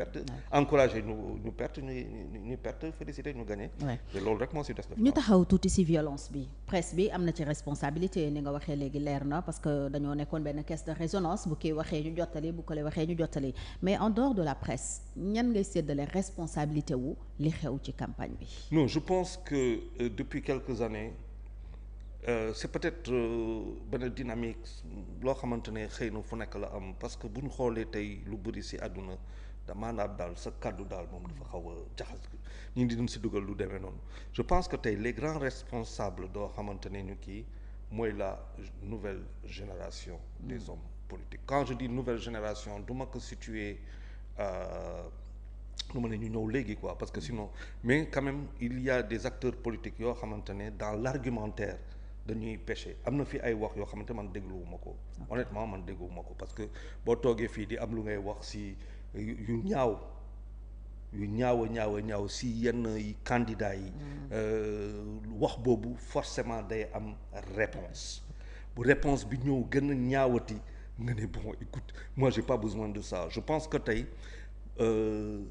perte encouragé ñu perte ñu perte félicité ñu gagné. te loolu rek moo si des. ñu taxaw tuuti ci violence bi presse bi am na ci responsabilité ni nga waxee léegi leer na parce que dañoo nekkoon benn caisse de résonance bu kii waxee ñu jottali bu ko lee waxee ñu jottali mais en dehors de la presse ñan ngay séddale responsabilité wu li xew ci campagne bi. non je pense que depuis quelques années c'est peut-être benn dynamique loo xamante ne xëy na fu nekk la am parce que bu ñu xoolee tey lu bëri ci àdduna. maanaam daal sa kàddu daal moom dafa xaw a jaxas ñu ngi si dugal lu demee noonu je pense que tey les grands responsables doo xamante ne ñu kii mooy la nouvelle génération des hommes politiques quand je dis nouvelle génération du ma ko situer nu ma ne ñu ñëw léegi quoi parce que sinon mais quand même il y a des acteurs politiques yoo xamante ne dans l'argumentaire dañuy pêcher am na fi ay wax yoo xamante man dégluwuma ko honnêtement man dégluwuma ko parce que boo toogee fii di am lu ngay wax si yu ñaaw a ñaaw si yenn candidats yi wax boobu forcément day am réponse bu réponse bi ñëw gën a ñaawati nga ne bon écoute moi j'ai pas besoin de ça je pense que tey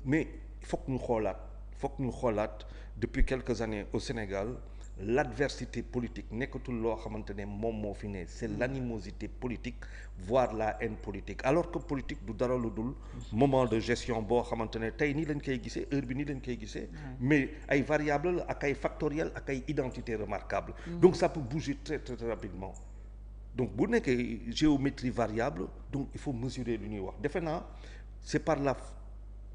mais foog ñu xoolaat depuis quelques années au Sénégal l'adversité politique nekkatul loo xamante ne moom moo fi ne c'est l'animosité politique voire la haine politique alors que politique du dara lu dul moment de gestion boo xamante ne tey nii lañ koy gisee heure bi nii lañ koy gisee mais ay variables la ak ay factoriels ak ay identités remarquables donc ça peut bouger très très rapidement donc bu nekkee géométrie variable donc il faut mesurer lu ñuy wax defe naa c'est par la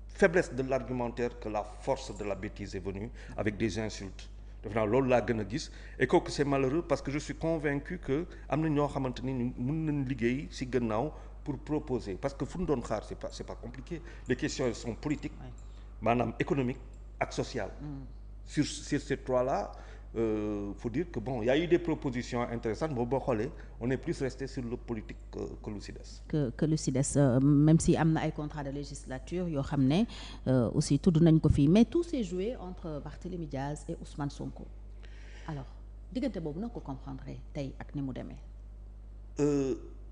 faiblesse de l'argumentaire que la force de la bêtise est venue avec des insultes def naa loolu laa gën a gis et que c'est malheureux parce que je suis convaincu que am na ñoo xamante ni mën nañ liggéey ci gannaaw pour proposer parce que fu ñu doon xaar c'est pas compliqué les questions elles sont politiques maanaam économiques ak sociales sur ces trois-là faut dire que bon il y a eu des propositions intéressantes boo xoolee on est plus resté sur le politique que lu ci des que lu ci des même si am na ay contrat de législature yoo xam ne aussi tudd nañ ko fii mais tout s'est joué entre Barthélémy Diaz et Ousmane Sonko alors diggante boobu noo ko comprendre tey ak ni mu demee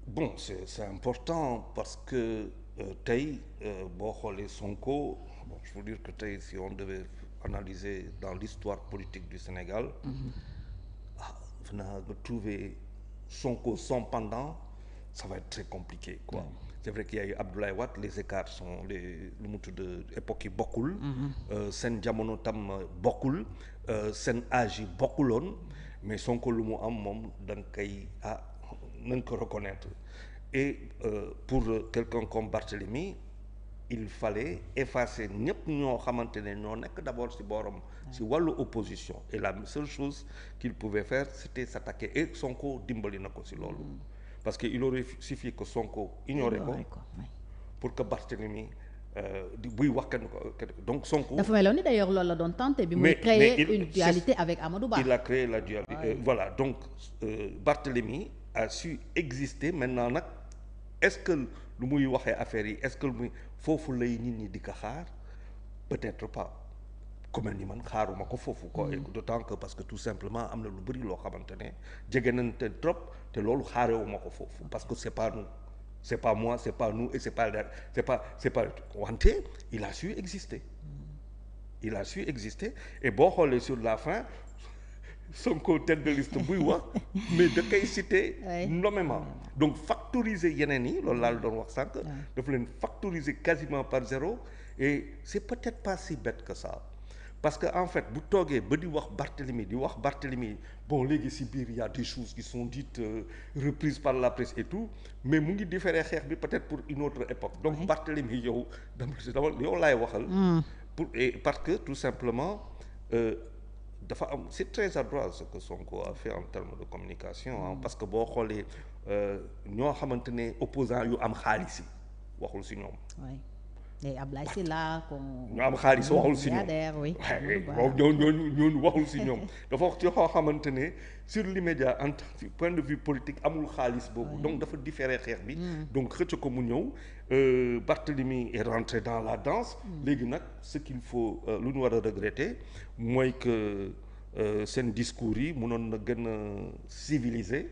bon c'est important parce que tey boo xoolee Sonko bon je veux dire que tey si on devait analyser dans l'histoire politique du Sénégal nga trouver Sonko son pendant ça va être très compliqué quoi c'est vrai qu'il y a eu Abdoulaye Wade les écarts sont lu mu tudd époque yi bokkul seen jamono tam bokkul seen âge yi bokkuloon mais Sonko lu mu am moom da nga koy nañ ko reconnaître et pour quelqu'un comme Barthélemy il fallait effacer ñëpp ñoo xamante ne ñoo nekk d'abord ci booram ci wàllu opposition et la seule chose qu'il pouvait faire c'était s'attaquer et Sonko dimbali na ko ci loolu parce que il aurait suffi que Sonko ignoré ko pour que Barthélemy buy wax kenn ko donc Sonko dafa meloon ni d'ailleurs loolu la doon tenté bi muy créer une dualité avec Amadou Ba il a créé la dualité voilà donc Barthélemy a su exister maintenant nag est-ce que lu muy waxee affaire yi est-ce que lu muy foofu lay nit ñi di ko xaar peut-être pas ku mel ni man xaaruma ko foofu quoi d'autant que parce que tout simplement am na lu bari loo xamante ne jege nañ te trop te loolu xaarewuma ko foofu parce que c'est pas nous c'est pas moi c'est pas nous et c'est pas wante il a su exister et boo xoolee sur la fin Sonko tête de liste buy wax mais da koy citer nommément donc factoriser yeneen yi loolu laa la doon wax sànq dafa leen factoriser quasiment par zéro et c'est peut-être pas si bête que ça parce que en fait bu toogee ba di wax Barthélemy bon léegi ci biir il y a des choses qui sont dites reprises par la presse et tout mais mu ngi différer xeex bi peut-être pour une autre époque donc Barthélemy yow yow laay waxal parce que tout simplement dafa am c'est très adroit ce que Sonko a fait en termes de communication parce que boo xoolee ñoo xamante ne opposants yu am xaalis yi waxul ci ñoom. et Ablaye Sylla ñu am xaalis waxul ci ñoom ñooñu waxul ci ñoom dafa wax ci xoo xamante ne sur l'immédiat en point de vue politique amul xaalis boobu donc dafa différer xeex bi donc xëcc ko mu ñëw Barthélemy est rentré dans la danse léegi nag ce qu'il faut lu ñu war a regretter mooy que seen discours yi mënoon na gën a civilisé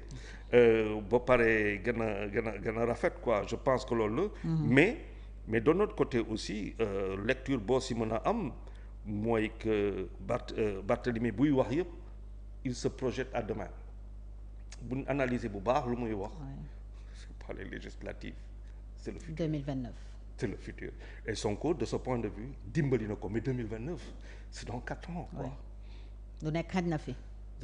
ba pare gën a rafet quoi je pense que loolu la mais de notre côté aussi lecture boo si mën a am mooy que Barthélemy buy wax yëpp il se projette à demain bu ñu analyser bu baax lu muy wax. c'est pas les législatives c'est le futur. 2029. c'est le futur et Sonko de ce point de vue dimbali na ko mais 2029 c'est dans 4 ans quoi. lu nekk xaj na fi.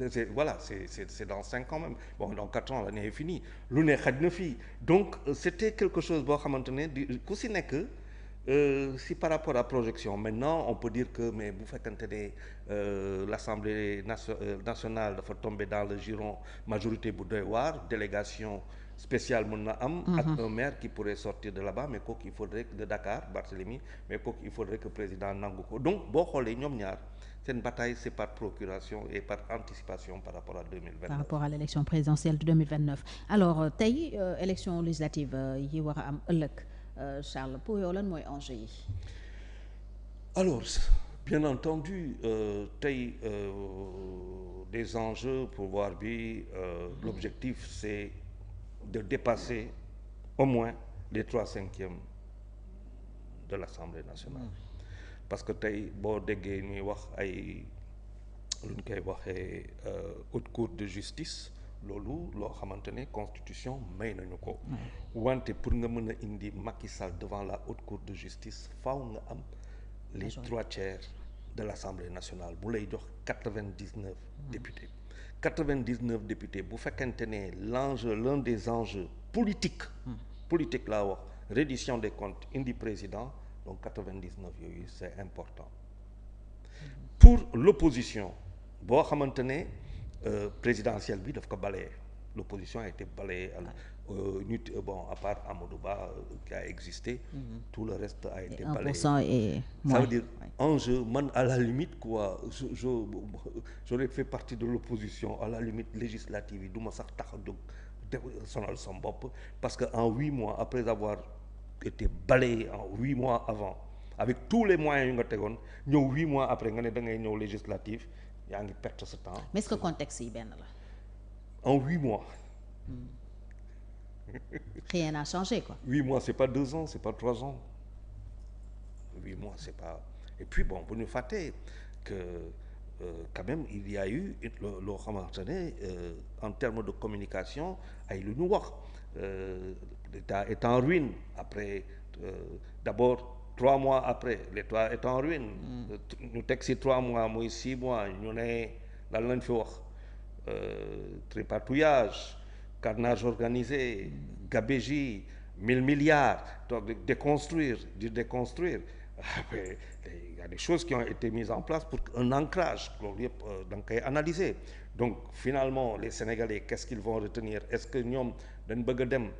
c'est dans 5 ans même bon dans 4 ans l'année est finie lu ne xaj na fii donc c'était quelque chose boo xamante ne di ku si nekk si par rapport à projection maintenant on peut dire que mais bu fekkante ne l'Assemblée nationale dafa tomber dans le giron majorité bu doy waar délégation spécial mën na am ak un maire qui pourrait sortir de là-bas mais kooku il faudrait que de Dakar Barthélemy mais kooku il faudrait que président nangu ko donc boo xoolee ñoom ñaar seen bataille c'est par procuration et par anticipation par rapport à 2029. Par rapport à l'élection présidentielle de 2029 alors tey élection législative yi war a am ëllëg Charles pour yow lan mooy enjeu yi. alors bien entendu tey des enjeux pouvoir bi l'objectif c'est de dépasser au moins les 3/5 de l'Assemblée nationale. parce que tey boo déggee ñuy wax ay lu ñu koy waxee haute cour de justice loolu loo xamante ne constitution may nañu ko. wante pour nga mën a indi Macky Sall devant la haute cour de justice faaw nga am les 3/4 de l'Assemblée nationale bu lay jox 99 députés. 99 députés bu fekkente ne l'un des enjeux politique laa wax reddition des comptes indi président donc 99 yooyu c'est important pour l'opposition boo xamante ne présidentielle bi daf ko balayé l'opposition a été balayée à part Amadou Ba qui a existé tout le reste a été balayé. 1% et ça veut dire enjeu man à la limite quoi j'aurais fait partie de l'opposition à la limite législative yi du ma sax tax a jóg sonal sama bopp parce que en 8 mois après avoir été balayé en 8 mois avant avec tous les moyens yu nga tegoon ñëw 8 mois après nga ne da ngay ñëw législative yaa ngi perdre ce temps. mais est-ce que contexte yi benn la. en 8 mois. Rien n'a changé quoi. 8 mois c'est pas 2 ans c'est pas 3 ans 8 mois c'est pas et puis bon bu ñu fàttee que quand même il y a eu loo xamante ne en termes de communication ay lu ñu wax l'État est en ruine après d'abord 3 mois après l'État est en ruine. ñu teg ci 3 mois muy 6 mois ñu ne lan lañ fi wax tripatouillage carnage organisé gabegie 1000 milliards donc déconstruire il y a des choses qui ont été mises en place pour un ancrage loolu yëpp da nga koy analyser donc finalement les Sénégalais qu'est-ce qu'ils vont retenir est-ce que ñoom dañ bëgg a dem